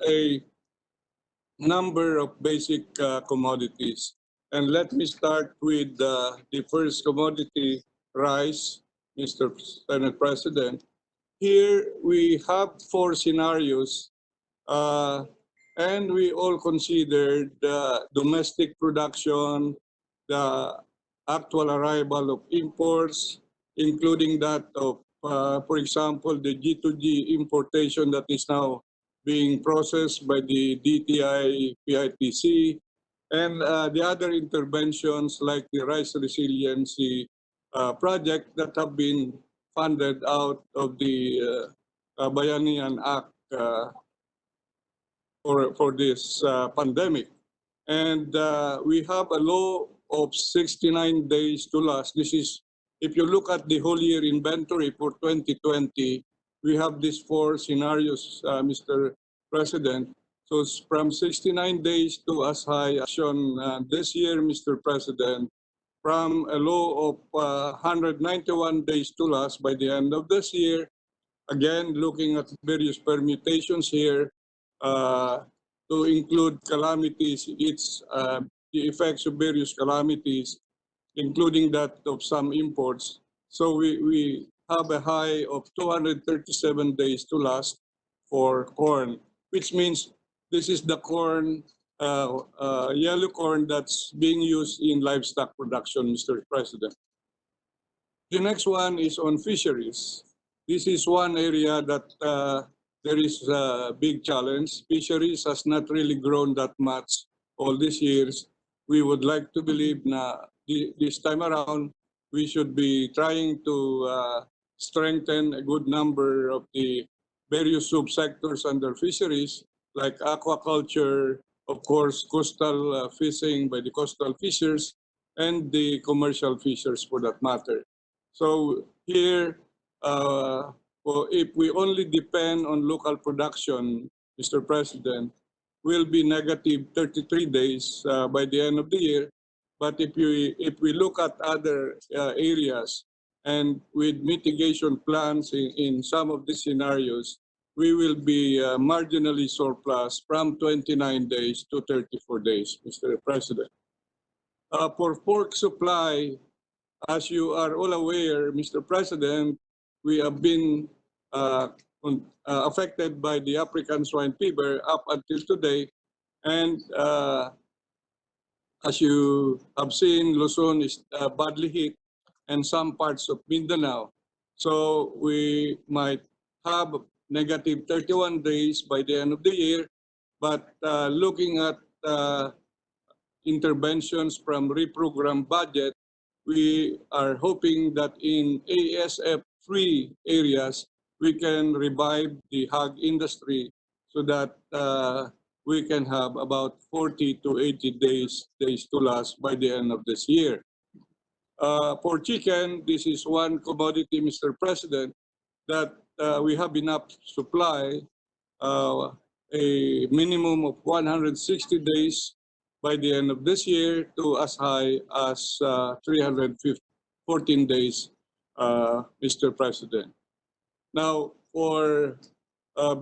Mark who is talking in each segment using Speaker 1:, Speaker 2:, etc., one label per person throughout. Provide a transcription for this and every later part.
Speaker 1: a number of basic commodities. And let me start with the first commodity, rice, Mr. Senate President. Here we have four scenarios, and we all considered domestic production, the actual arrival of imports, including that of, for example, the G2G importation that is now being processed by the DTI PITC, and the other interventions like the rice resiliency project that have been funded out of the Bayanihan Act for this pandemic. And we have a law of 69 days to last. This is, if you look at the whole year inventory for 2020, we have these four scenarios, Mr. President. So it's from 69 days to as high as shown this year, Mr. President, from a low of 191 days to last by the end of this year. Again, looking at various permutations here to include calamities, it's the effects of various calamities, including that of some imports. So we have a high of 237 days to last for corn, which means this is the corn, yellow corn that's being used in livestock production, Mr. President. The next one is on fisheries. This is one area that there is a big challenge. Fisheries has not really grown that much all these years. We would like to believe that this time around, we should be trying to strengthen a good number of the various subsectors under fisheries, like aquaculture, of course, coastal fishing by the coastal fishers, and the commercial fishers for that matter. So here, well, if we only depend on local production, Mr. President, will be negative 33 days by the end of the year. But if we look at other areas and with mitigation plans in some of these scenarios, we will be marginally surplus from 29 days to 34 days, Mr. President. For pork supply, as you are all aware, Mr. President, we have been affected by the African swine fever up until today. And as you have seen, Luzon is badly hit and some parts of Mindanao. So we might have negative 31 days by the end of the year. But looking at interventions from reprogrammed budget, we are hoping that in ASF-free areas, we can revive the hog industry so that we can have about 40 to 80 days to last by the end of this year. For chicken, this is one commodity, Mr. President, that we have enough supply, a minimum of 160 days by the end of this year to as high as 314 days, Mr. President. Now, for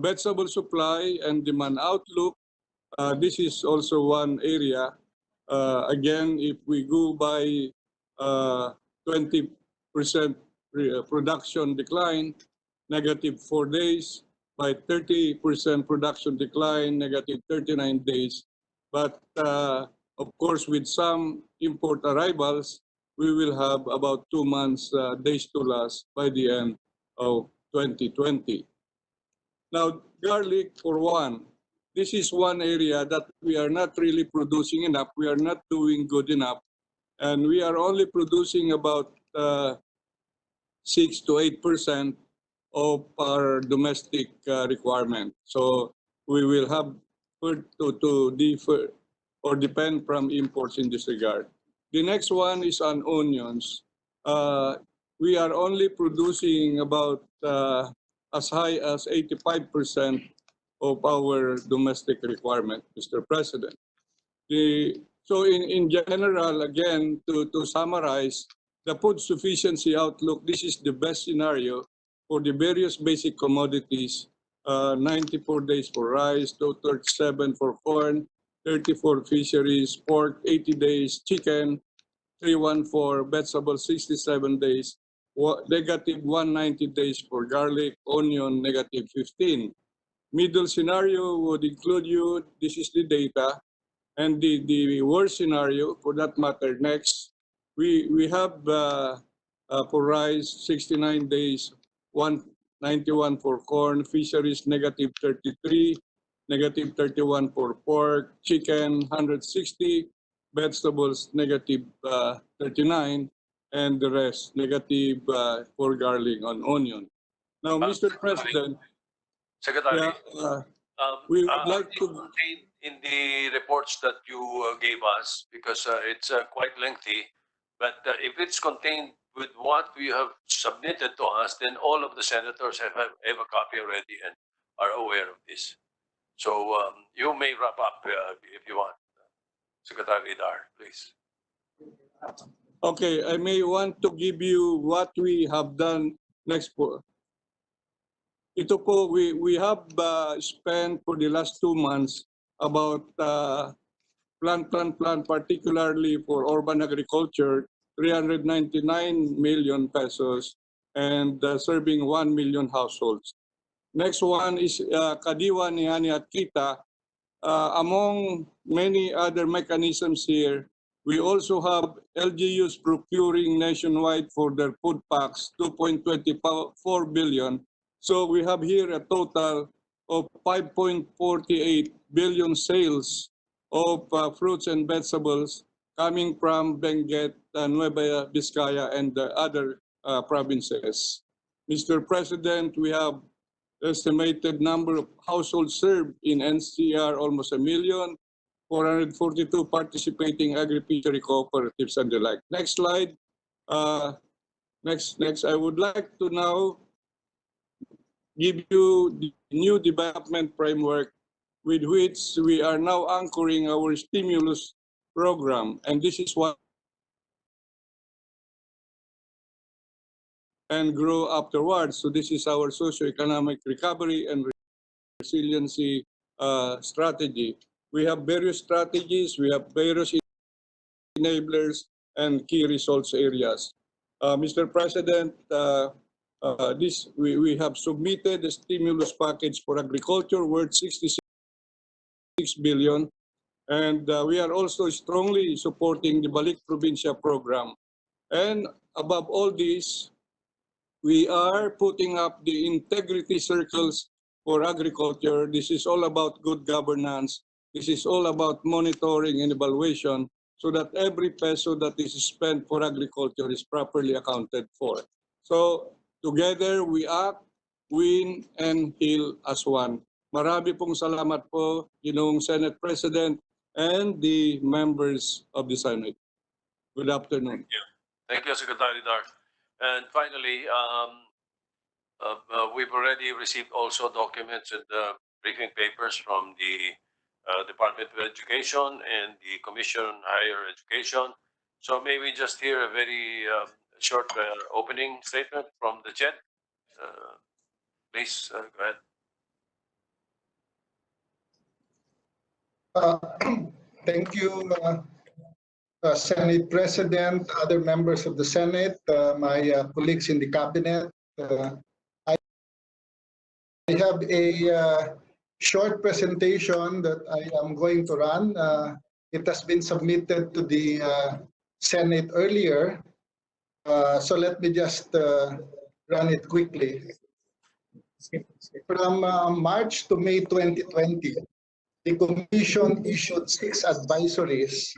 Speaker 1: vegetable supply and demand outlook, this is also one area. Again, if we go by 20% production decline, negative 4 days, by 30% production decline, negative 39 days. But of course, with some import arrivals, we will have about 2 months days to last by the end of 2020. Now, garlic for one. This is one area that we are not really producing enough. We are not doing good enough. And we are only producing about 6 to 8% of our domestic requirement. So we will have to defer or depend from imports in this regard. The next one is on onions. We are only producing about as high as 85% of our domestic requirement, Mr. President. So in general, again, to summarize, the food sufficiency outlook, this is the best scenario for the various basic commodities 94 days for rice, 237 for corn, 34 fisheries, pork 80 days, chicken 314, vegetables 67 days, negative 190 days for garlic, onion negative 15. Middle scenario would include you, this is the data, and the worst scenario for that matter next, we have for rice 69 days, 191 for corn, fisheries negative 33, negative 31 for pork, chicken 160, vegetables negative 39, and the rest negative for garlic on onion. Now, Mr. President,
Speaker 2: Secretary,
Speaker 1: yeah, we would like to
Speaker 2: contained in the reports that you gave us, because it's quite lengthy, but if it's contained with what you have submitted to us, then all of the senators have a copy already and are aware of this. So you may wrap up if you want. Secretary Dar, please.
Speaker 1: Okay, I may want to give you what we have done next po. Ito po, we have spent for the last 2 months about plan, particularly for urban agriculture, 399 million pesos and serving 1 million households. Next one is Kadiwa, Nihani at Kita. Among many other mechanisms here, we also have LGUs procuring nationwide for their food packs, 2.24 billion. So we have here a total of 5.48 billion sales of fruits and vegetables coming from Benguet, Nueva Vizcaya, and the other provinces. Mr. President, we have estimated number of households served in NCR, almost 1 million, 442 participating agri-fishery cooperatives and the like. Next slide. Next, I would like to now give you the new development framework with which we are now anchoring our stimulus program. And this is what and grow afterwards. So this is our socioeconomic recovery and resiliency strategy. We have various strategies, we have various enablers and key results areas. Mr. President, we have submitted a stimulus package for agriculture worth 66 billion, and we are also strongly supporting the Balik Provincia program. And above all this, we are putting up the integrity circles for agriculture. This is all about good governance. This is all about monitoring and evaluation so that every peso that is spent for agriculture is properly accounted for. So together we act, win, and heal as one. Marami pong salamat po, Ginoong Senate President and the members of the Senate. Good afternoon.
Speaker 2: Thank you. Thank you, Secretary Dar. And finally, we've already received also documents and briefing papers from the Department of Education and the Commission on Higher Education. So may we just hear a very short opening statement from the CHED? Please, go ahead.
Speaker 3: Thank you, Senate President, other members of the Senate, my colleagues in the Cabinet. I have a short presentation that I am going to run. It has been submitted to the Senate earlier, so let me just run it quickly. From March to May 2020, the Commission issued 6 advisories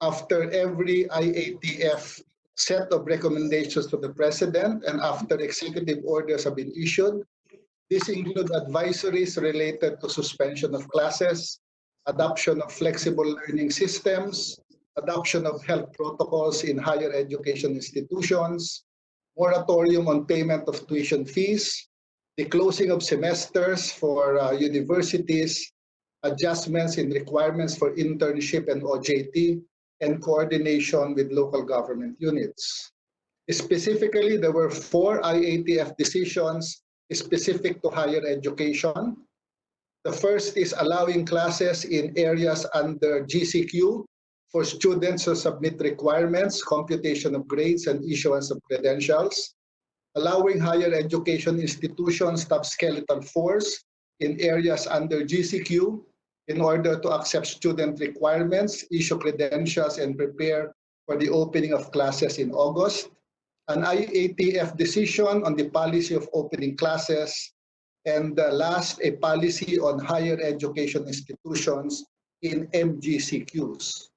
Speaker 3: after every IATF set of recommendations to the President and after executive orders have been issued. These include advisories related to suspension of classes, adoption of flexible learning systems, adoption of health protocols in higher education institutions, moratorium on payment of tuition fees, the closing of semesters for universities, adjustments in requirements for internship and OJT, and coordination with local government units. Specifically, there were 4 IATF decisions specific to higher education. The first is allowing classes in areas under GCQ for students who submit requirements, computation of grades, and issuance of credentials. Allowing higher education institutions to have skeletal force in areas under GCQ in order to accept student requirements, issue credentials, and prepare for the opening of classes in August. An IATF decision on the policy of opening classes, and last, a policy on higher education institutions in MGCQs.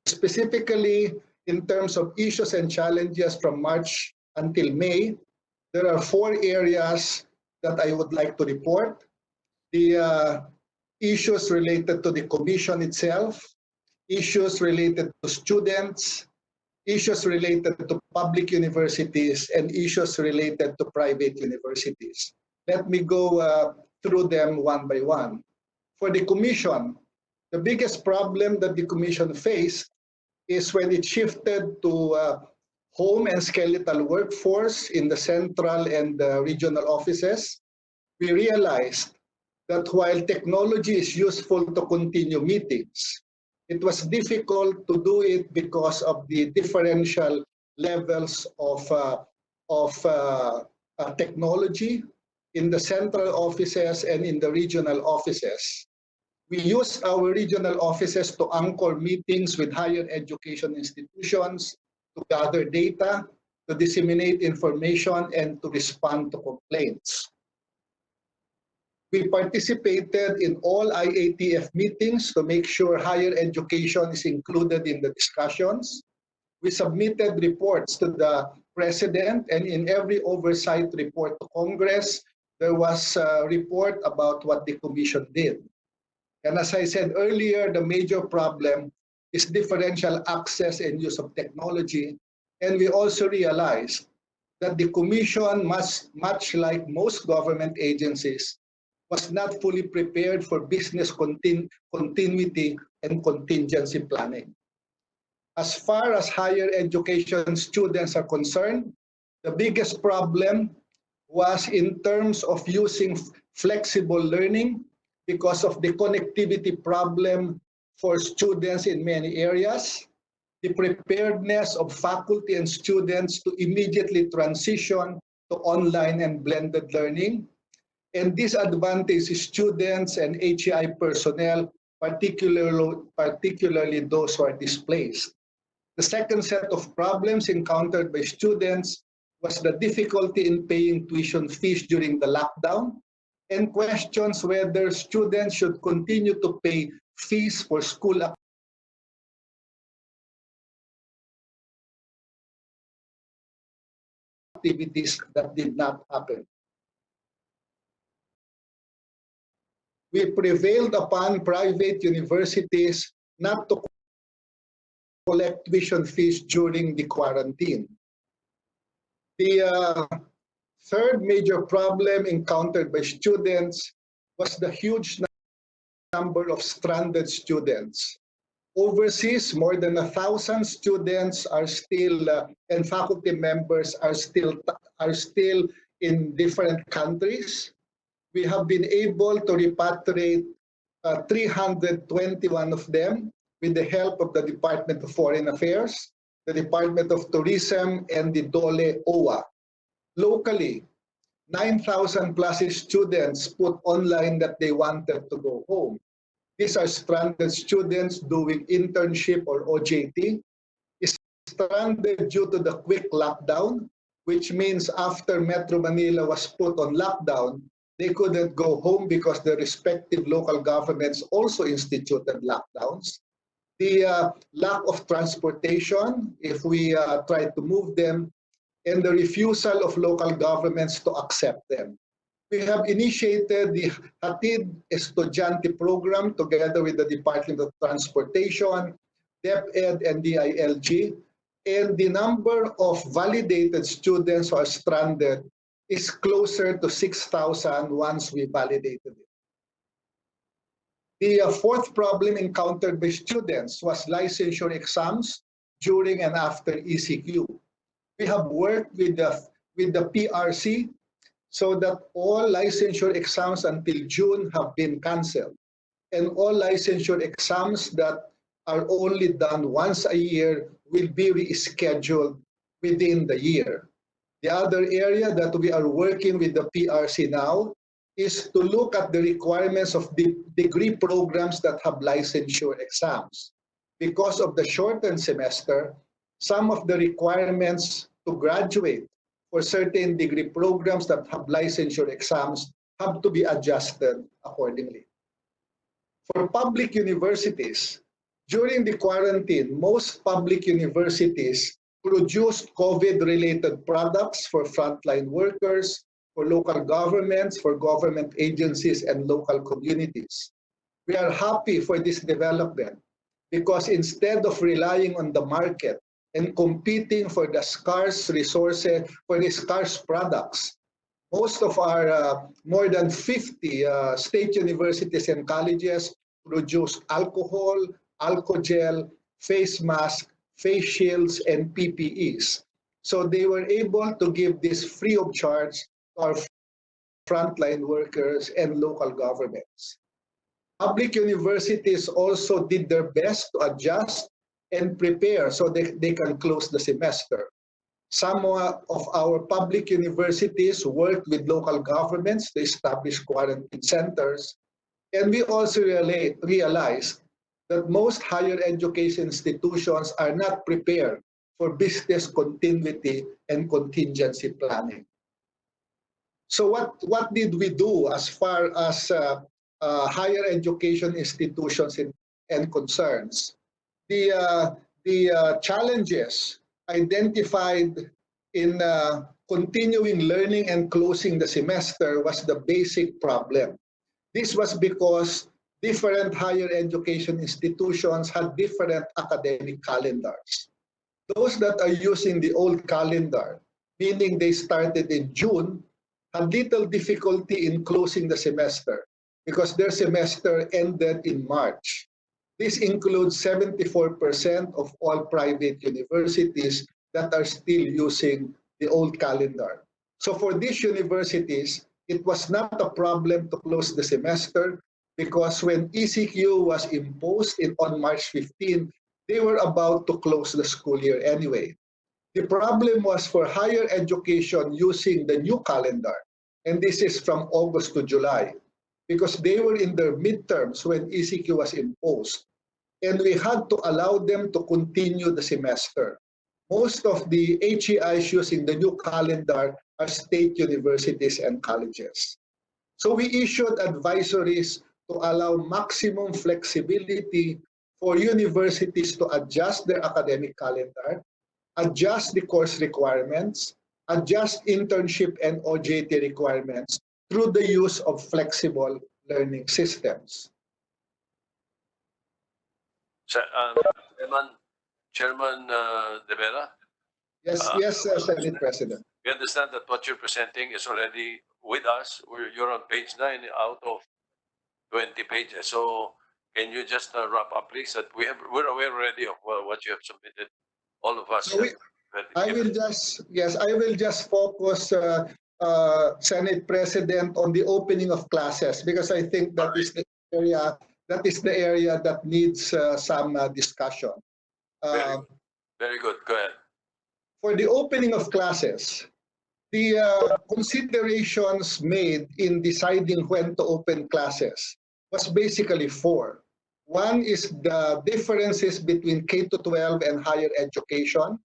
Speaker 3: Specifically, in terms of issues and challenges from March until May, there are 4 areas that I would like to report. The issues related to the commission itself, issues related to students, issues related to public universities, and issues related to private universities. Let me go through them one by one. For the commission, the biggest problem that the commission faced is when it shifted to home and skeletal workforce in the central and regional offices. We realized that while technology is useful to continue meetings, it was difficult to do it because of the differential levels of technology in the central offices and in the regional offices. We use our regional offices to anchor meetings with higher education institutions, to gather data, to disseminate information, and to respond to complaints. We participated in all IATF meetings to make sure higher education is included in the discussions. We submitted reports to the President, and in every oversight report to Congress, there was a report about what the Commission did. And as I said earlier, the major problem is differential access and use of technology. And we also realized that the Commission, much like most government agencies, was not fully prepared for business continuity and contingency planning. As far as higher education students are concerned, the biggest problem was in terms of using flexible learning because of the connectivity problem for students in many areas, the preparedness of faculty and students to immediately transition to online and blended learning, and disadvantaged students and HEI personnel, particularly those who are displaced. The second set of problems encountered by students was the difficulty in paying tuition fees during the lockdown, and questions whether students should continue to pay fees for school activities that did not happen. We prevailed upon private universities not to collect tuition fees during the quarantine. The third major problem encountered by students was the huge number of stranded students. Overseas, more than 1,000 students are still, and faculty members are still in different countries. We have been able to repatriate 321 of them with the help of the Department of Foreign Affairs, the Department of Tourism, and the DOLE OWA. Locally, 9,000 plus students put online that they wanted to go home. These are stranded students doing internship or OJT, stranded due to the quick lockdown, which means after Metro Manila was put on lockdown, they couldn't go home because the respective local governments also instituted lockdowns. The lack of transportation, if we try to move them, and the refusal of local governments to accept them. We have initiated the Hatid Estudyante program together with the Department of Transportation, DepEd, and DILG, and the number of validated students who are stranded is closer to 6,000 once we validated it. The fourth problem encountered by students was licensure exams during and after ECQ. We have worked with the PRC so that all licensure exams until June have been canceled, and all licensure exams that are only done once a year will be rescheduled within the year. The other area that we are working with the PRC now is to look at the requirements of the degree programs that have licensure exams. Because of the shortened semester, some of the requirements to graduate for certain degree programs that have licensure exams have to be adjusted accordingly. For public universities, during the quarantine, most public universities produced COVID-related products for frontline workers, for local governments, for government agencies, and local communities. We are happy for this development because instead of relying on the market and competing for the scarce resources, for the scarce products, most of our more than 50 state universities and colleges produce alcohol, alcohol, face masks, face shields, and PPEs. So they were able to give this free of charge to our frontline workers and local governments. Public universities also did their best to adjust and prepare so they can close the semester. Some of our public universities worked with local governments to establish quarantine centers. And we also realized that most higher education institutions are not prepared for business continuity and contingency planning. So what did we do as far as higher education institutions and concerns? The challenges identified in continuing learning and closing the semester was the basic problem. This was because different higher education institutions had different academic calendars. Those that are using the old calendar, meaning they started in June, had little difficulty in closing the semester because their semester ended in March. This includes 74% of all private universities that are still using the old calendar. So for these universities, it was not a problem to close the semester because when ECQ was imposed on March 15, they were about to close the school year anyway. The problem was for higher education using the new calendar, and this is from August to July, because they were in their midterms when ECQ was imposed, and we had to allow them to continue the semester. Most of the HEIs using the new calendar are state universities and colleges. So we issued advisories to allow maximum flexibility for universities to adjust their academic calendar, adjust the course requirements, adjust internship and OJT requirements through the use of flexible learning systems.
Speaker 2: Chairman De Vera?
Speaker 3: Yes, Senate President.
Speaker 2: We understand that what you're presenting is already with us. You're on page 9 out of 20 pages. So can you just wrap up, please? That we're aware already of what you have submitted. All of us.
Speaker 3: So I will just focus, Senate President, on the opening of classes because I think that is the area that needs some discussion.
Speaker 2: Very good. Go ahead.
Speaker 3: For the opening of classes, the considerations made in deciding when to open classes was basically four. One is the differences between K-12 and higher education.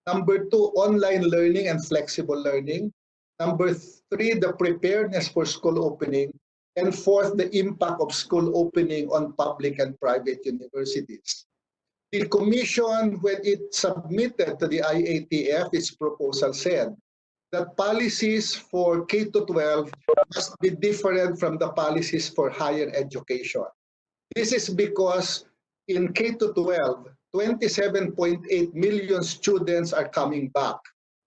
Speaker 3: Number two, online learning and flexible learning. Number three, the preparedness for school opening. And fourth, the impact of school opening on public and private universities. The Commission, when it submitted to the IATF its proposal, said that policies for K-12 must be different from the policies for higher education. This is because in K-12, 27.8 million students are coming back,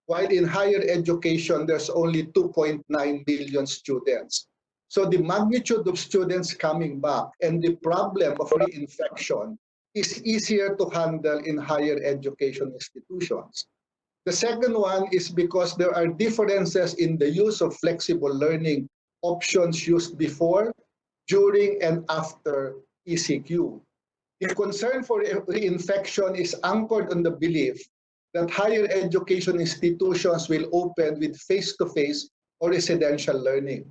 Speaker 3: while in higher education, there's only 2.9 million students. So the magnitude of students coming back and the problem of reinfection is easier to handle in higher education institutions. The second one is because there are differences in the use of flexible learning options used before, during, and after ECQ. The concern for reinfection is anchored on the belief that higher education institutions will open with face-to-face or residential learning.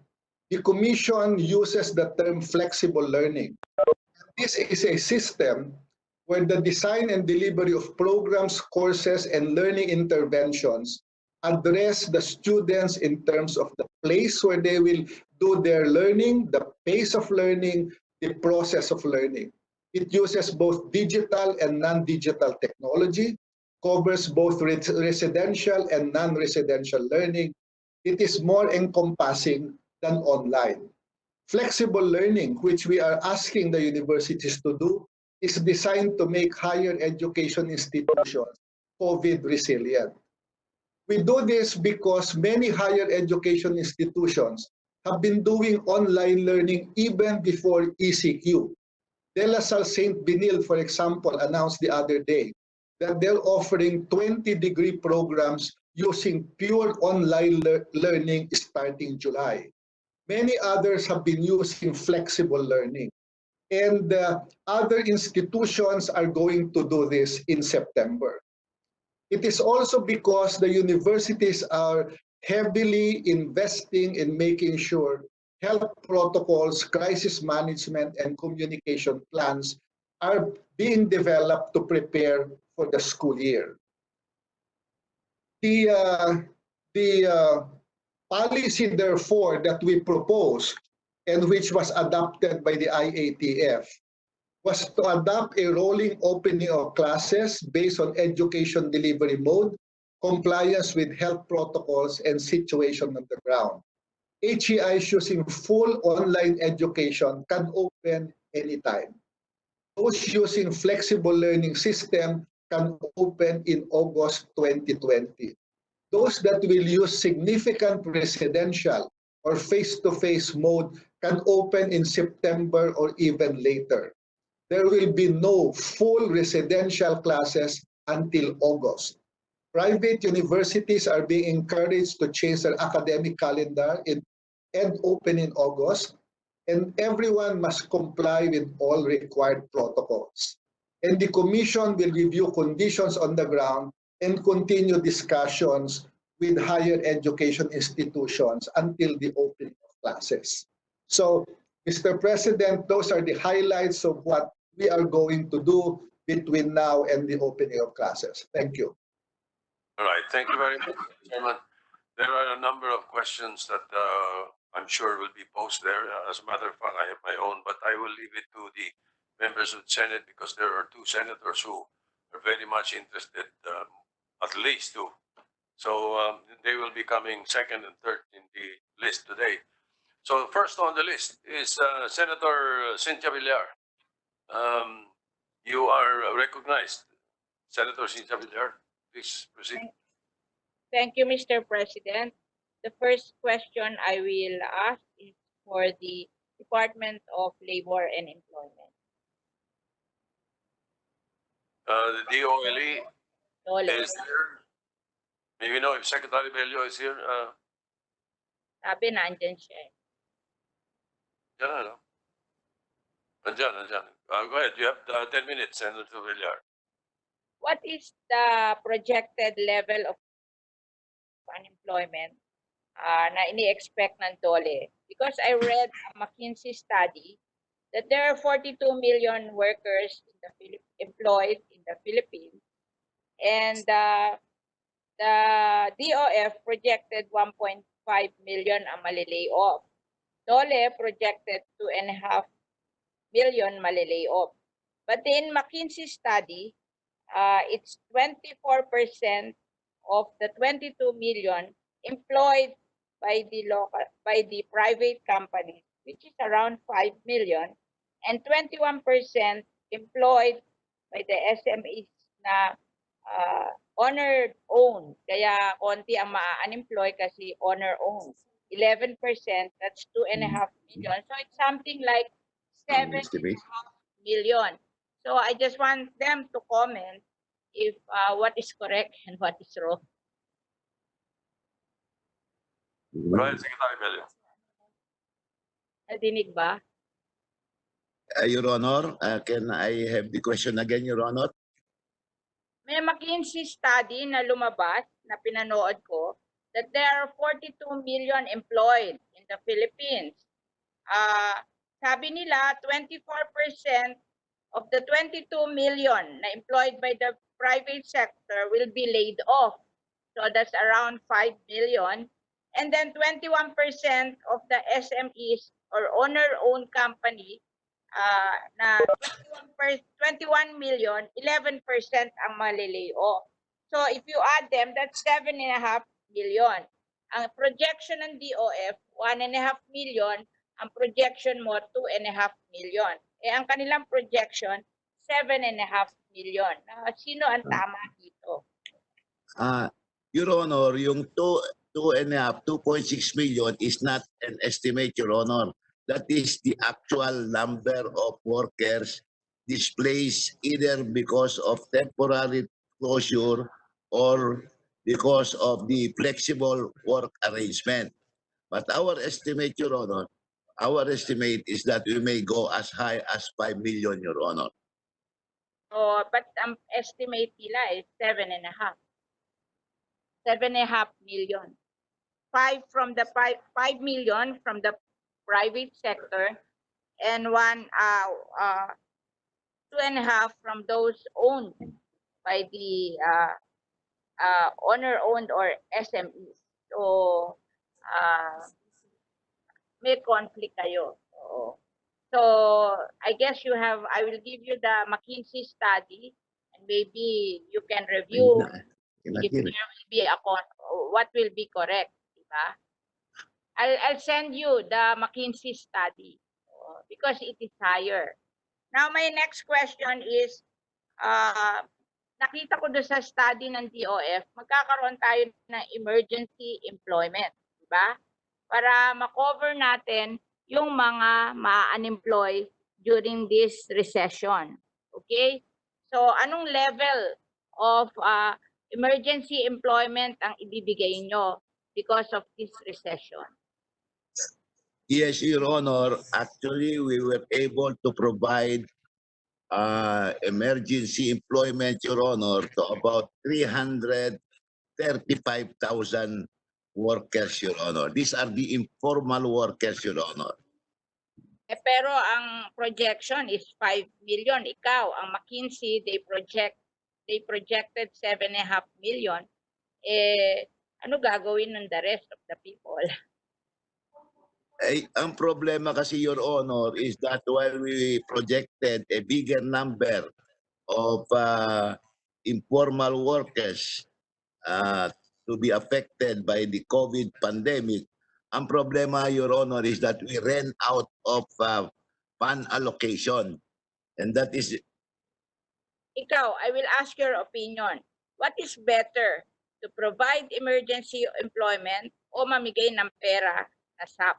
Speaker 3: The Commission uses the term flexible learning. This is a system where the design and delivery of programs, courses, and learning interventions address the students in terms of the place where they will do their learning, the pace of learning, the process of learning. It uses both digital and non-digital technology, covers both residential and non-residential learning. It is more encompassing than online. Flexible learning, which we are asking the universities to do, is designed to make higher education institutions COVID resilient. We do this because many higher education institutions have been doing online learning even before ECQ. De La Salle St. Benil, for example, announced the other day that they're offering 20-degree programs using pure online learning starting July. Many others have been using flexible learning. And other institutions are going to do this in September. It is also because the universities are heavily investing in making sure health protocols, crisis management, and communication plans are being developed to prepare for the school year. The policy, therefore, that we proposed and which was adopted by the IATF was to adopt a rolling opening of classes based on education delivery mode, compliance with health protocols, and situation on the ground. HEIs using full online education can open anytime. Those using flexible learning system can open in August 2020. Those that will use significant residential or face-to-face mode can open in September or even later. There will be no full residential classes until August. Private universities are being encouraged to change their academic calendar and open in August, and everyone must comply with all required protocols. And the Commission will review conditions on the ground and continue discussions with higher education institutions until the opening of classes. So, Mr. President, those are the highlights of what we are going to do between now and the opening of classes. Thank you.
Speaker 2: All right, thank you very much, Chairman. There are a number of questions that I'm sure will be posed there. As a matter of fact, I have my own, but I will leave it to the members of the Senate because there are two senators who are very much interested, at least two. So they will be coming second and third in the list today. So first on the list is Senator Cynthia Villar. You are recognized. Senator Cynthia Villar, please proceed.
Speaker 4: Thank you, Mr. President. The first question I will ask is for the Department of Labor and Employment.
Speaker 2: The DOLE
Speaker 4: Dole.
Speaker 2: is there. Maybe know if Secretary Bello is here.
Speaker 4: Sabi nandyan siya.
Speaker 2: Diyan na, no? Nandiyan. Go ahead. You have 10 minutes, Senator Villar.
Speaker 4: What is the projected level of unemployment na ini-expect ng DOLE? Because I read a McKinsey study that there are 42 million workers in the employed in the Philippines, and the DOF projected 1.5 million ang malilay off. DOLE projected 2.5 million malilay off. But in McKinsey study, it's 24% of the 22 million employed by the private companies, which is around 5 million, and 21% employed by the SMEs na owner-owned. Kaya konti ang ma-unemploy kasi owner-owned. 11%, that's 2.5 million. So it's something like 7.5 million. So I just want them to comment if what is correct and what is wrong.
Speaker 2: Go ahead, Secretary Melio.
Speaker 4: Nadinig ba?
Speaker 5: Your Honor, can I have the question again, Your Honor?
Speaker 4: May McKinsey study na lumabas na pinanood ko that there are 42 million employed in the Philippines. Sabi nila 24% of the 22 million na employed by the private sector will be laid off. So that's around 5 million. And then 21% of the SMEs or owner-owned company na 21 million, 11% ang malilay off. So if you add them, that's 7.5 million. Ang projection ng DOF, 1.5 million. Ang projection mo, 2.5 million. Eh, ang kanilang projection, 7.5 million. Sino ang tama dito?
Speaker 5: Your Honor, yung 2.5, 2.6 million is not an estimate, Your Honor. That is the actual number of workers displaced either because of temporary closure or because of the flexible work arrangement. But our estimate, Your Honor, our estimate is that we may go as high as 5 million, Your Honor.
Speaker 4: Oh, but ang estimate nila is 7.5 million. 5 million from the private sector and 2.5 from those owned by the owner-owned or SMEs. So may conflict kayo. So I guess I will give you the McKinsey study and maybe you can review if there will be what will be correct, diba? I'll send you the McKinsey study because it is higher. Now my next question is, nakita ko doon sa study ng DOF, magkakaroon tayo ng emergency employment, diba? Para ma-cover natin yung mga ma-unemploy during this recession. Okay? So anong level of emergency employment ang ibibigay nyo because of this recession?
Speaker 5: Yes, Your Honor. Actually, we were able to provide emergency employment, Your Honor, to about 335,000 workers, Your Honor. These are the informal workers, Your Honor.
Speaker 4: Eh, pero ang projection is 5 million. Ikaw, ang McKinsey, they projected 7.5 million. Eh, ano gagawin ng the rest of the people?
Speaker 5: Ang problema kasi, Your Honor, is that while we projected a bigger number of informal workers to be affected by the COVID pandemic, ang problema, Your Honor, is that we ran out of fund allocation. And that is...
Speaker 4: Ikaw, I will ask your opinion. What is better, to provide emergency employment o mamigay ng pera na SAP?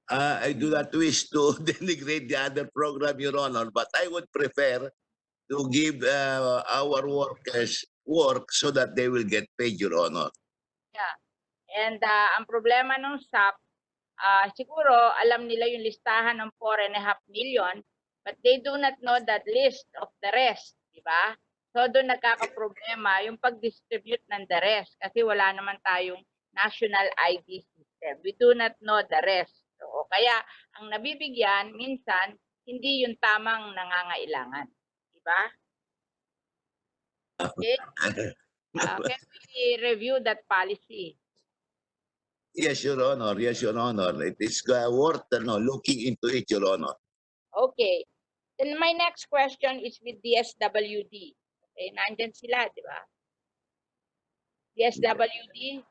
Speaker 5: I do not wish to denigrate the other program, Your Honor, but I would prefer to give our workers work so that they will get paid, Your Honor.
Speaker 4: Yeah. And ang problema ng SAP, siguro alam nila yung listahan ng 4.5 million, but they do not know that list of the rest, di ba? So doon nagkakaproblema yung pag-distribute ng the rest kasi wala naman tayong national ID system. We do not know the rest. So, kaya ang nabibigyan minsan hindi yung tamang nangangailangan, di ba? Okay? Can we review that policy?
Speaker 5: Yes, Your Honor. Yes, Your Honor. It is worth looking into it, Your Honor.
Speaker 4: Okay. Then my next question is with DSWD. Okay, nandyan sila, di ba? DSWD,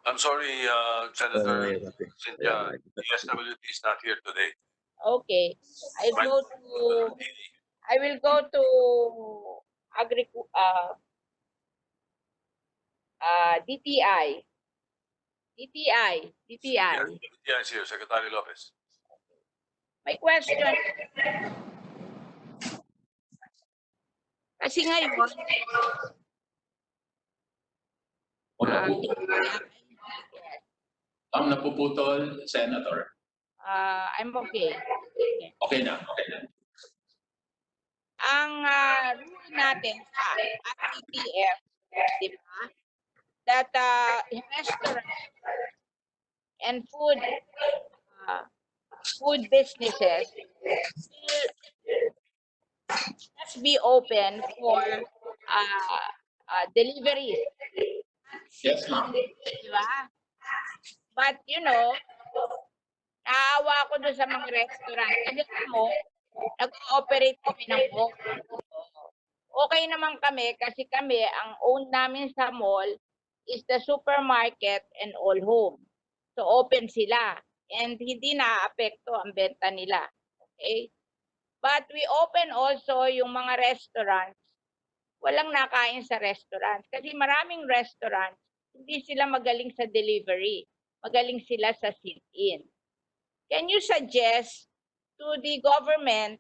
Speaker 2: I'm sorry, Senator Cynthia, the SWD is not here today.
Speaker 4: okay. I will go to DTI. DTI.
Speaker 2: Yeah, is here, Secretary Lopez.
Speaker 4: My question, kasi ngayon, Yes.
Speaker 6: Napuputol, Senator.
Speaker 4: I'm okay.
Speaker 6: Okay na, okay na.
Speaker 4: Ang rule natin sa ITF, di ba? That restaurant and food businesses will just be open for delivery.
Speaker 6: Yes, ma'am.
Speaker 4: Di ba? But you know, naawa ako doon sa mga restaurant. Kasi mo, nag-ooperate kami ng mall. Okay naman kami kasi kami, ang own namin sa mall is the supermarket and all home. So open sila and hindi naaapekto ang benta nila. Okay? But we open also yung mga restaurants. Walang nakain sa restaurants. Kasi maraming restaurants, hindi sila magaling sa delivery. Magaling sila sa sit-in. Can you suggest to the government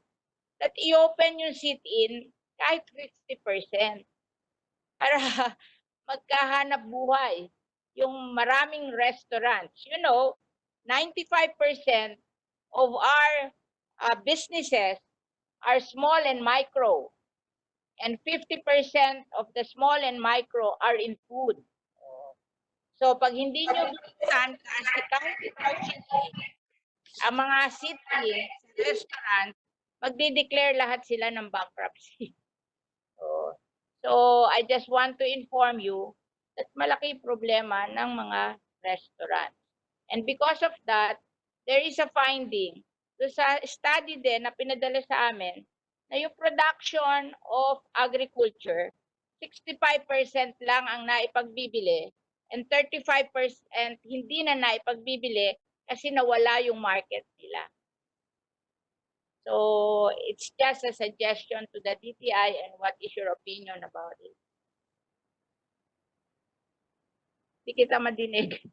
Speaker 4: that i-open yung sit-in kahit 60% para magkahanap buhay yung maraming restaurants? You know, 95% of our businesses are small and micro, and 50% of the small and micro are in food. So pag hindi nyo buksan kasi kahit partially ang mga sit-in sa restaurant, magde-declare lahat sila ng bankruptcy. So I just want to inform you that malaki problema ng mga restaurant. And because of that, there is a finding doon sa study din na pinadala sa amin na yung production of agriculture, 65% lang ang naipagbibili and 35% hindi na naipagbibili kasi nawala yung market nila. So it's just a suggestion to the DTI, and what is your opinion about it? Hindi kita madinig.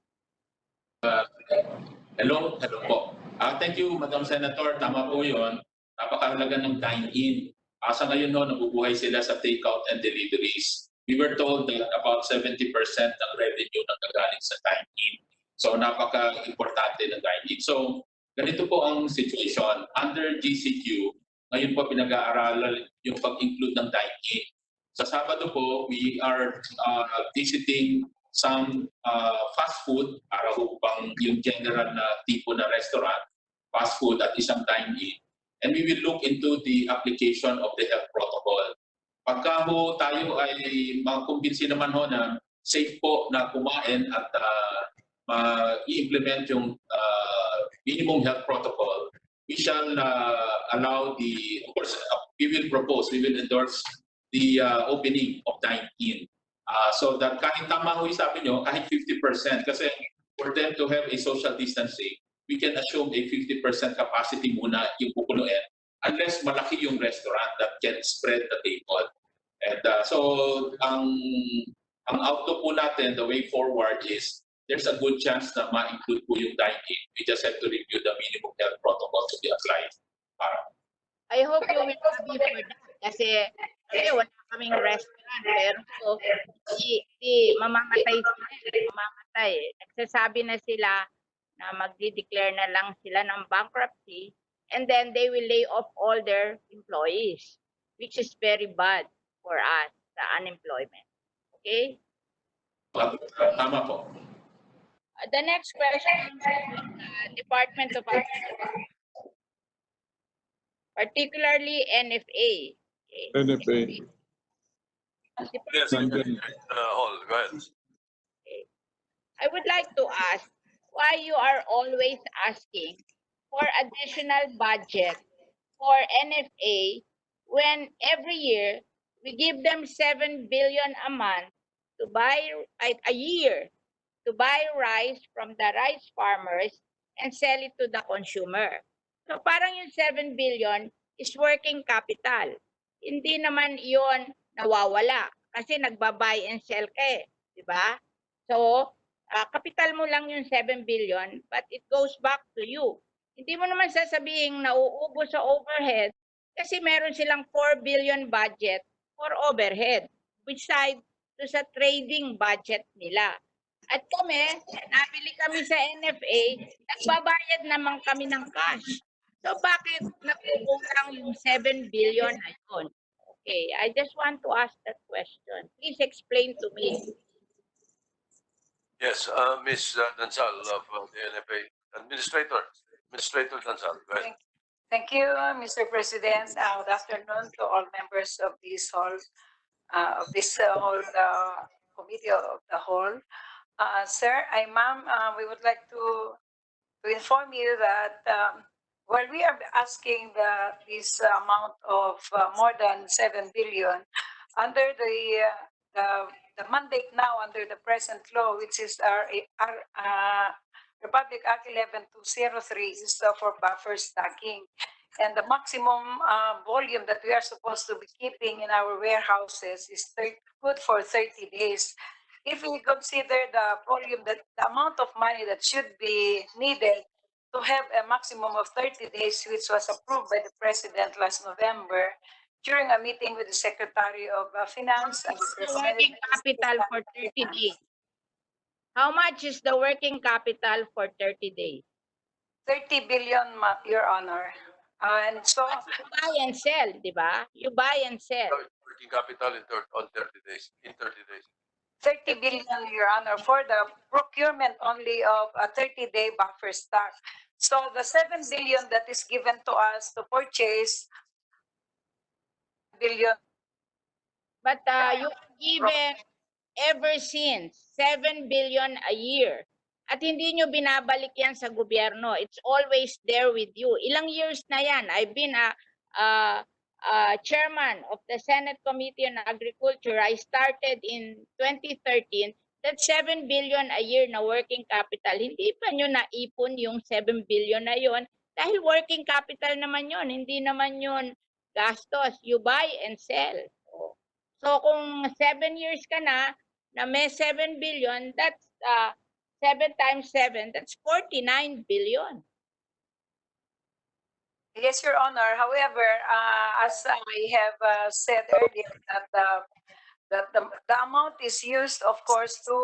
Speaker 6: Hello po. Thank you, Madam Senator. Tama po yun. Napakahalaga ng dine-in. Sa ngayon nabubuhay sila sa takeout and deliveries. We were told that about 70% ng revenue nagagaling sa dine-in. So napaka-importante ng dine-in. So ganito po ang situation. Under GCQ, ngayon po pinag-aaralan yung pag-include ng dine-in. Sa Sabado po, we are visiting some fast food para upang yung general na tipo na restaurant, fast food at isang dine-in. And we will look into the application of the health protocol. Pagka ho tayo ay makumbinsi naman ho na safe po na kumain at i-implement yung minimum health protocol, we shall allow of course, we will endorse the opening of dine-in. So that kahit tama ho yung sabi nyo, kahit 50%, kasi for them to have a social distancing, we can assume a 50% capacity muna yung pupunuin unless malaki yung restaurant that can spread the table. And so ang outlook po natin, the way forward is there's a good chance na ma-include po yung dine-in. We just have to review the minimum health protocol to be applied.
Speaker 4: I hope you will be for that. Kasi wala kaming restaurant. Pero mamamatay sila. Mamamatay. Nagsasabi na sila na magdi-declare na lang sila ng bankruptcy, and then they will lay off all their employees, which is very bad for us, the unemployment. Okay?
Speaker 6: Tama po.
Speaker 4: The next question from the Department of Agriculture, particularly NFA. Okay.
Speaker 1: NFA.
Speaker 2: Yes,
Speaker 1: Nandyan.
Speaker 2: Hall, go ahead.
Speaker 4: Okay. I would like to ask why you are always asking for additional budget for NFA when every year we give them 7 billion a month to buy a year to buy rice from the rice farmers and sell it to the consumer. So parang yung 7 billion is working capital. Hindi naman iyon nawawala kasi nagba-buy and sell ka di ba? So kapital mo lang yung 7 billion, but it goes back to you. Hindi mo naman sasabihin na uubo sa overhead kasi meron silang 4 billion budget for overhead beside to sa trading budget nila. At kami, nabili kami sa NFA, nagbabayad naman kami ng cash. So bakit nakukulang yung 7 billion na yun? Okay, I just want to ask that question. Please explain to me.
Speaker 2: Yes, Ms. Dansal of the NFA. Administrator Dansal, go ahead.
Speaker 7: Thank you, Mr. President. Good afternoon to all members of this whole committee of the whole. Sir, ma'am, we would like to inform you that while we are asking this amount of more than 7 billion under the mandate now under the present law, which is our Republic Act 11203, is for buffer stocking. And the maximum volume that we are supposed to be keeping in our warehouses is good for 30 days. If we consider the volume, the amount of money that should be needed to have a maximum of 30 days, which was approved by the President last November during a meeting with the Secretary of Finance and the
Speaker 4: The working capital for 30 days. How much is the working capital for 30 days?
Speaker 7: 30 billion, Your Honor. And so,
Speaker 4: You buy and sell, di ba? You buy and sell.
Speaker 2: Working capital on 30 days, in 30 days.
Speaker 7: 30 billion, Your Honor, for the procurement only of a 30-day buffer stock. So the 7 billion that is given to us to purchase billion.
Speaker 4: But you are given ever since 7 billion a year. At hindi nyo binabalik yan sa gobyerno. It's always there with you. Ilang years na yan. I've been a chairman of the Senate Committee on Agriculture. I started in 2013. That 7 billion a year na working capital. Hindi pa nyo naipon yung 7 billion na yon dahil working capital naman yon. Hindi naman yon gastos. You buy and sell. So kung 7 years ka na may 7 billion, that's 7 times 7, that's 49 billion.
Speaker 7: Yes, Your Honor. However, as I have said earlier, that the amount is used, of course, to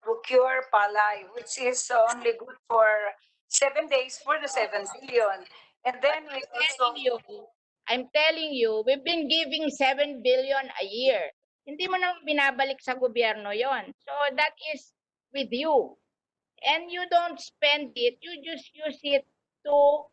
Speaker 7: procure palay, which is only good for 7 days for the 7 billion. And then we also...
Speaker 4: I'm telling you, we've been giving 7 billion a year. Hindi mo nang binabalik sa gobyerno yon. So that is with you. And you don't spend it, you just use it to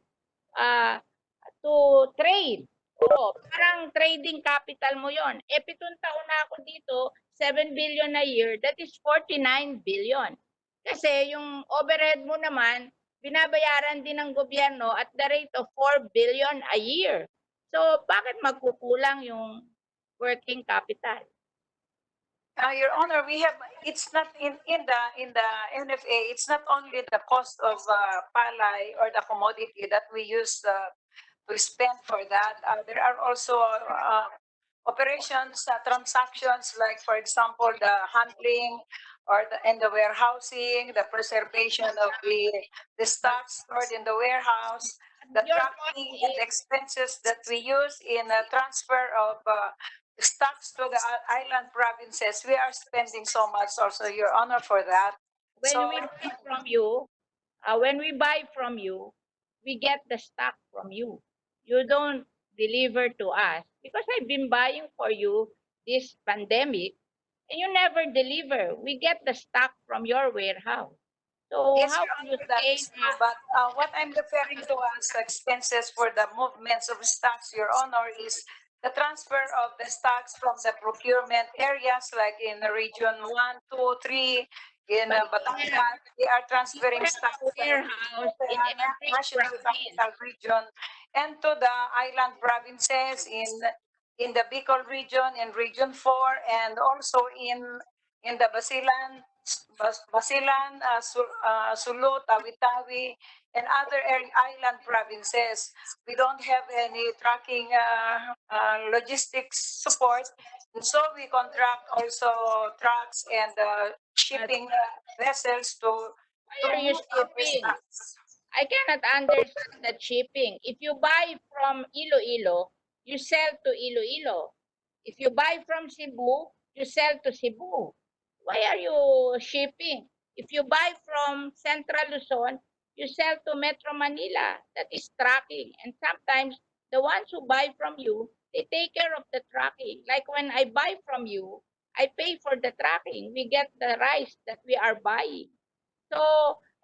Speaker 4: trade. Parang trading capital mo yon. 7 taon na ako dito, 7 billion a year, that is 49 billion. Kasi yung overhead mo naman, binabayaran din ng gobyerno at the rate of 4 billion a year. So, bakit magkukulang yung working capital?
Speaker 7: Your Honor, it's not in the NFA, it's not only the cost of palay or the commodity that we use to spend for that. There are also operations, transactions, like, for example, the handling and the warehousing, the preservation of the stocks stored in the warehouse, the tracking and expenses that we use in transfer of stocks to the island provinces. We are spending so much also, Your Honor, for that.
Speaker 4: When we buy from you, we get the stock from you. You don't deliver to us because I've been buying for you this pandemic and you never deliver. We get the stock from your warehouse. So
Speaker 7: yes,
Speaker 4: how
Speaker 7: Your
Speaker 4: can you
Speaker 7: Honor, that
Speaker 4: say
Speaker 7: is true, but what I'm referring to as expenses for the movements of stocks, Your Honor, is the transfer of the stocks from the procurement areas, like in the region 1, 2, 3, in Batangas, they are transferring stocks to the national capital region and to the island provinces in the Bicol region, in region 4, and also in the Basilan, Sulu, Tawi-Tawi, and other island provinces. We don't have any tracking logistics support, and so we contract also trucks and shipping vessels to move our stocks.
Speaker 4: I cannot understand that shipping. If you buy from Iloilo, you sell to Iloilo. If you buy from Cebu, you sell to Cebu. why are you shipping? If you buy from Central Luzon, you sell to Metro Manila. That is tracking. And sometimes the ones who buy from you, they take care of the tracking. Like when I buy from you, I pay for the tracking. We get the rice that we are buying. So,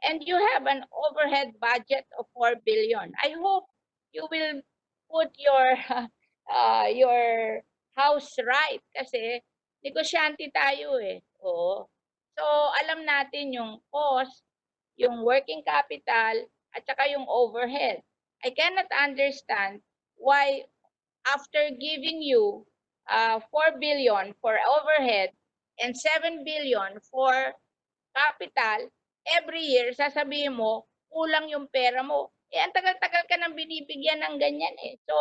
Speaker 4: and you have an overhead budget of 4 billion. I hope you will put your house right kasi negosyante tayo eh. Oo. So, alam natin yung cost, yung working capital, at saka yung overhead. I cannot understand why after giving you 4 billion for overhead and 7 billion for capital, every year sasabihin mo, kulang yung pera mo. Eh, ang tagal-tagal ka nang binibigyan ng ganyan eh. So,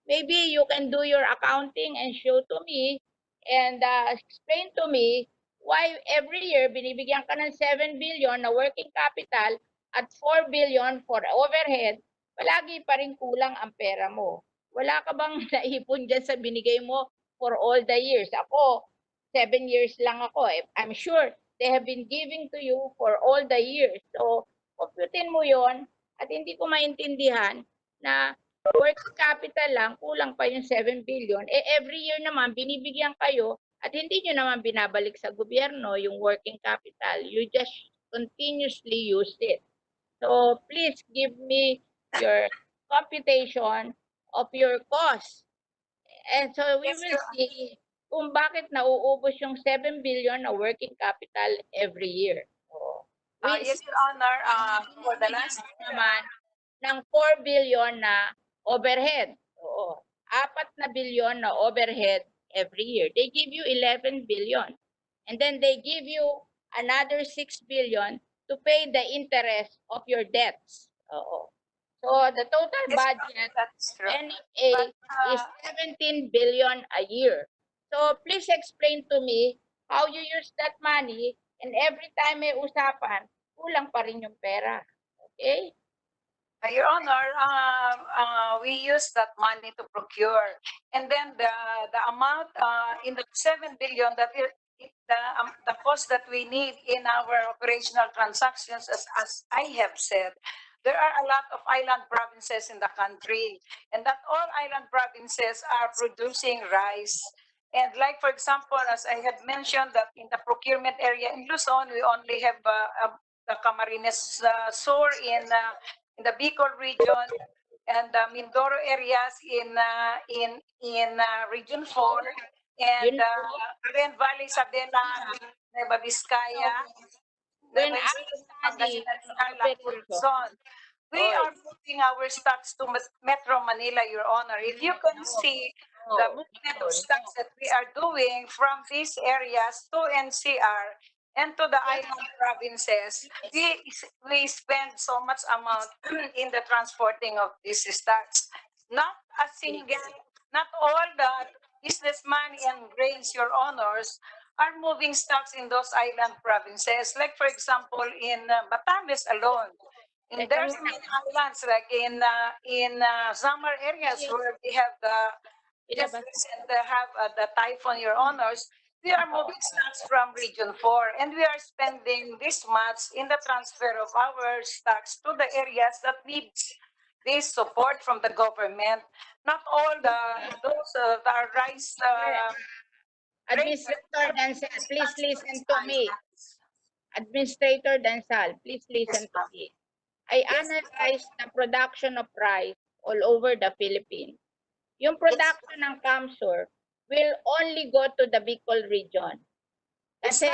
Speaker 4: maybe you can do your accounting and show to me and explain to me why every year binibigyan ka ng 7 billion na working capital at 4 billion for overhead, palagi pa rin kulang ang pera mo. Wala ka bang naipon dyan sa binigay mo for all the years? Ako, 7 years lang ako. I'm sure they have been giving to you for all the years. So, computin mo yon at hindi ko maintindihan na working capital lang, kulang pa yung 7 billion. Eh, every year naman, binibigyan kayo at hindi nyo naman binabalik sa gobyerno yung working capital. You just continuously use it. So, please give me your computation of your cost. And so, we will see kung bakit nauubos yung 7 billion na working capital every year. So,
Speaker 7: Yes, Your Honor, for the last
Speaker 4: naman ng 4 billion na overhead. Oo. 4 na billion na overhead every year. They give you 11 billion. And then they give you another 6 billion to pay the interest of your debts. Oo. So the total budget
Speaker 7: that's true.
Speaker 4: NFA is 17 billion a year. So please explain to me how you use that money and every time may usapan, kulang pa rin yung pera. Okay?
Speaker 7: Your Honor, we use that money to procure, and then the amount in the 7 billion that the cost that we need in our operational transactions, as I have said, there are a lot of island provinces in the country, and that all island provinces are producing rice. And like, for example, as I had mentioned, that in the procurement area in Luzon, we only have the Camarines Sur in the Bicol region, and the Mindoro areas in Region 4, and Karen Valley, Sabela, Nueva Vizcaya,
Speaker 4: When
Speaker 7: Nueva
Speaker 4: I
Speaker 7: Ecija,
Speaker 4: study
Speaker 7: Pangasinan, Luzon. We are moving our stocks to Metro Manila, Your Honor. If you can see the movement of stocks that we are doing from these areas to NCR and to the island provinces, we spend so much amount in the transporting of these stocks. Not a single, not all the businessmen and grains, Your Honors, are moving stocks in those island provinces. Like, for example, in Batanes alone, and there's many islands like in summer areas where we have the Fisheries and they have the typhoon, Your Honors. We are moving stocks from Region 4, and we are spending this much in the transfer of our stocks to the areas that need this support from the government. Not all those rice.
Speaker 4: Administrator Dansal, please listen to me. Administrator Dansal, please listen to me. I analyzed the production of rice all over the Philippines. Yung production ng Kamsur will only go to the Bicol region. Kasi,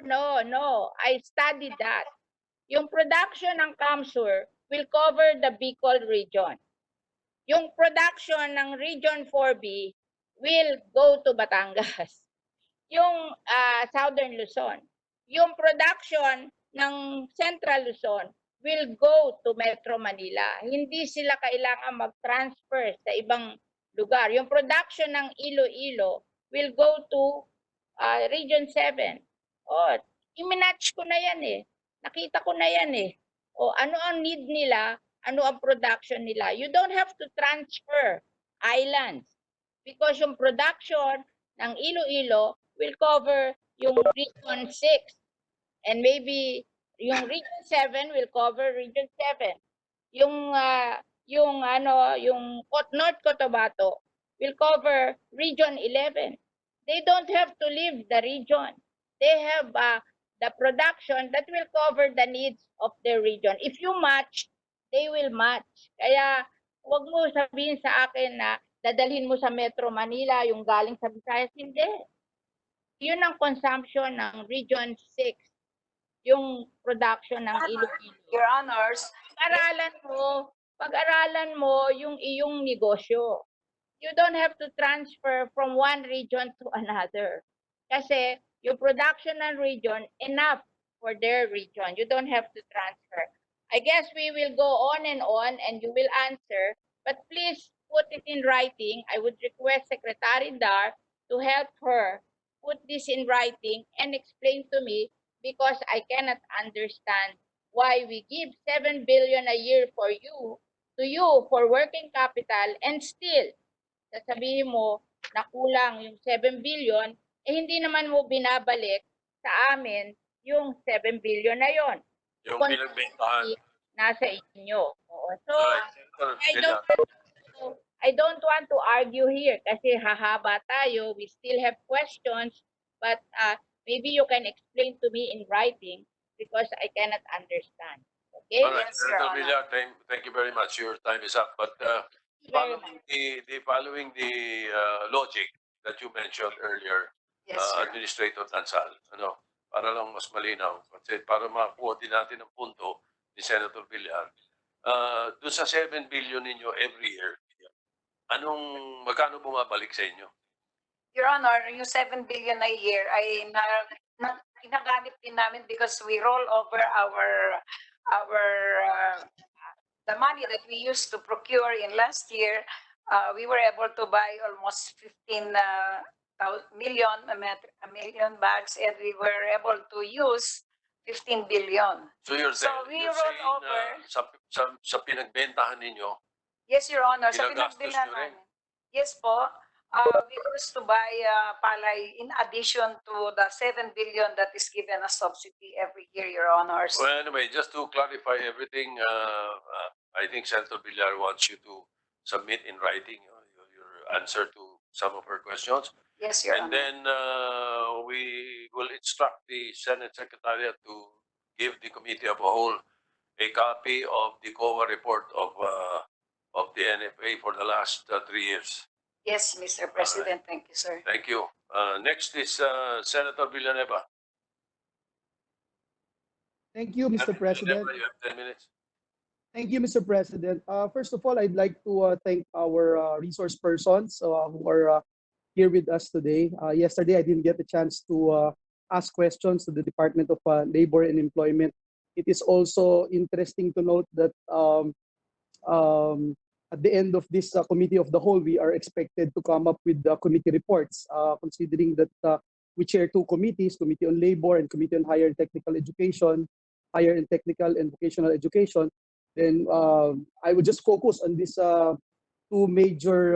Speaker 4: no, I studied that. Yung production ng Kamsur will cover the Bicol region. Yung production ng Region 4B will go to Batangas. Yung Southern Luzon. Yung production ng Central Luzon will go to Metro Manila. Hindi sila kailangan mag-transfer sa ibang lugar. Yung production ng Iloilo will go to Region 7. Oh, iminatch ko na yan eh. Nakita ko na yan eh. O ano ang need nila, ano ang production nila. You don't have to transfer islands because yung production ng Iloilo will cover yung Region 6. And maybe yung Region 7 will cover Region 7. Yung North Cotabato will cover Region 11. They don't have to leave the region. They have the production that will cover the needs of their region. If you match, they will match. Kaya huwag mo sabihin sa akin na dadalhin mo sa Metro Manila yung galing sa Visayas. Hindi. Yun ang consumption ng Region 6, yung production ng Iloilo.
Speaker 7: Your Honors,
Speaker 4: Pag-aralan mo yung iyong negosyo. You don't have to transfer from one region to another. Kasi yung production ng region, enough for their region. You don't have to transfer. I guess we will go on and you will answer, but please put it in writing. I would request Secretary Dar to help her put this in writing and explain to me, because I cannot understand why we give 7 billion a year to you for working capital, and still sasabihin mo na kulang yung 7 billion, hindi naman mo binabalik sa amin yung 7 billion na yon.
Speaker 2: Yung pinagbentahan.
Speaker 4: Nasa inyo. Oo. So,
Speaker 2: Right.
Speaker 4: I don't want to argue here kasi hahaba tayo. We still have questions, but maybe you can explain to me in writing because I cannot understand. Okay?
Speaker 2: All right,
Speaker 7: Yes, Your
Speaker 2: Senator
Speaker 7: Honor.
Speaker 2: Villar, thank you very much. Your time is up. But
Speaker 4: Very
Speaker 2: following the logic that you mentioned earlier,
Speaker 7: yes, sir.
Speaker 2: Administrator Tansal, para lang mas malinaw, kasi para makakuha din natin ang punto ni Senator Villar, doon sa 7 billion ninyo every year, magkano bumabalik sa inyo?
Speaker 7: Your Honor, yung 7 billion a year ay ginagamit din namin because we roll over the money that we used to procure in last year. We were able to buy almost 15 million bags, and we were able to use 15 billion.
Speaker 2: So you're
Speaker 7: we
Speaker 2: you're
Speaker 7: roll
Speaker 2: saying
Speaker 7: over.
Speaker 2: Sa pinagbentahan ninyo,
Speaker 7: Yes, Your Honor. Sa
Speaker 2: Ginagastos
Speaker 7: pinagbilan
Speaker 2: nyo rin?
Speaker 7: namin. Yes po. We used to buy palay in addition to the 7 billion that is given as subsidy every year, Your Honors.
Speaker 2: well, anyway, just to clarify everything, I think Senator Villar wants you to submit in writing your answer to some of her questions.
Speaker 7: Yes, Your
Speaker 2: And
Speaker 7: Honor.
Speaker 2: then we will instruct the Senate Secretariat to give the Committee of the Whole a copy of the COA report of the NFA for the last 3 years.
Speaker 7: Yes, Mr. President. Thank you, sir.
Speaker 2: Thank you. Next is Senator Villanueva.
Speaker 8: Thank you, Mr. President.
Speaker 2: Villanueva, you have 10 minutes.
Speaker 8: Thank you, Mr. President. First of all, I'd like to thank our resource persons who are here with us today. Yesterday, I didn't get the chance to ask questions to the Department of Labor and Employment. It is also interesting to note that at the end of this Committee of the Whole, we are expected to come up with the committee reports, considering that we chair two committees, Committee on Labor and Committee on Higher and Technical Education, Higher and Technical and Vocational Education. Then I would just focus on these two major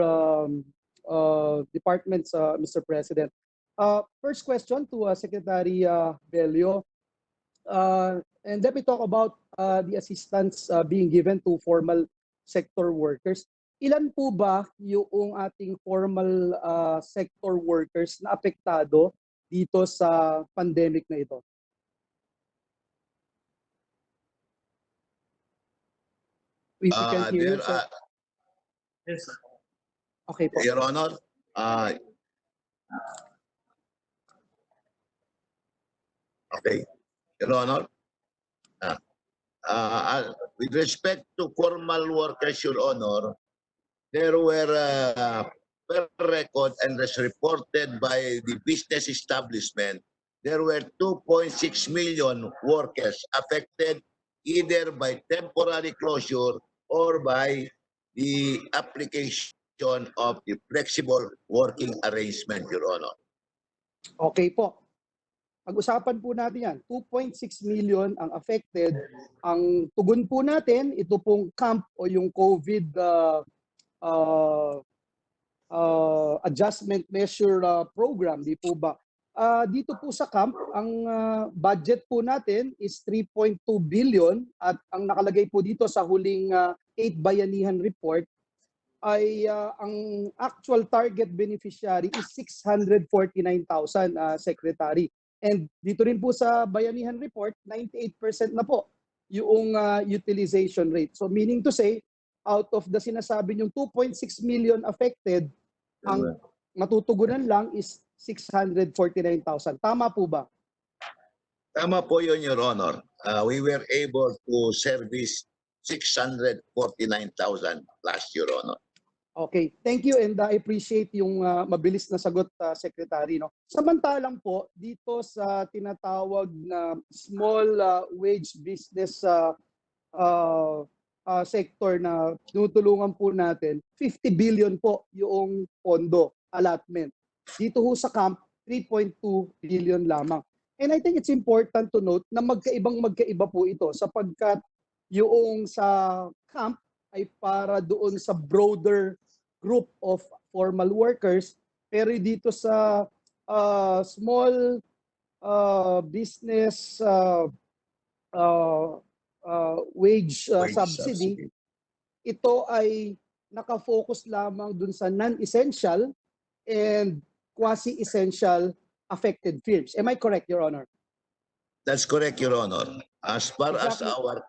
Speaker 8: departments, Mr. President. First question to Secretary Bello. And let me talk about the assistance being given to formal sector workers. Ilan po ba yung ating formal sector workers na apektado dito sa pandemic na ito? We can hear you, sir.
Speaker 5: Yes,
Speaker 8: Okay po.
Speaker 5: Your Honor, okay, Your Honor, with respect to formal workers, Your Honor, there were per record and as reported by the business establishment, there were 2.6 million workers affected either by temporary closure or by the application of the flexible working arrangement, Your Honor.
Speaker 8: Okay po. Pag-usapan po natin yan. 2.6 million ang affected. Ang tugon po natin, ito pong camp o yung COVID adjustment measure program, di po ba? Dito po sa camp, ang budget po natin is 3.2 billion at ang nakalagay po dito sa huling 8 bayanihan report ay ang actual target beneficiary is 649,000, Secretary. And dito rin po sa bayanihan report, 98% na po yung utilization rate. So meaning to say, out of the sinasabi yung 2.6 million affected, ang matutugunan lang is 649,000. Tama po ba?
Speaker 5: Tama po yun, Your Honor. We were able to service 649,000 last, Your Honor.
Speaker 8: Okay, thank you and I appreciate yung mabilis na sagot, Secretary. No? Samantalang po, dito sa tinatawag na small wage business sector na tinutulungan po natin, 50 billion po yung pondo allotment. Dito ho sa camp, 3.2 billion lamang. And I think it's important to note na magkaiba po ito sapagkat yung sa camp ay para doon sa broader group of formal workers, pero dito sa small business wage subsidy, ito ay nakafocus lamang dun sa non-essential and quasi-essential affected firms. Am I correct, Your Honor?
Speaker 5: That's correct, Your Honor. As far
Speaker 8: Exactly.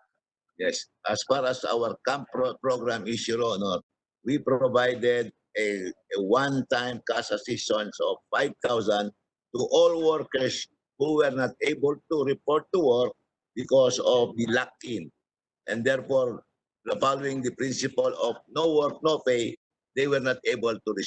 Speaker 5: as far as our camp program is, Your Honor, we provided a one-time cash assistance of 5,000 to all workers who were not able to report to work because of the lock-in. And therefore, following the principle of no work, no pay, they were not able to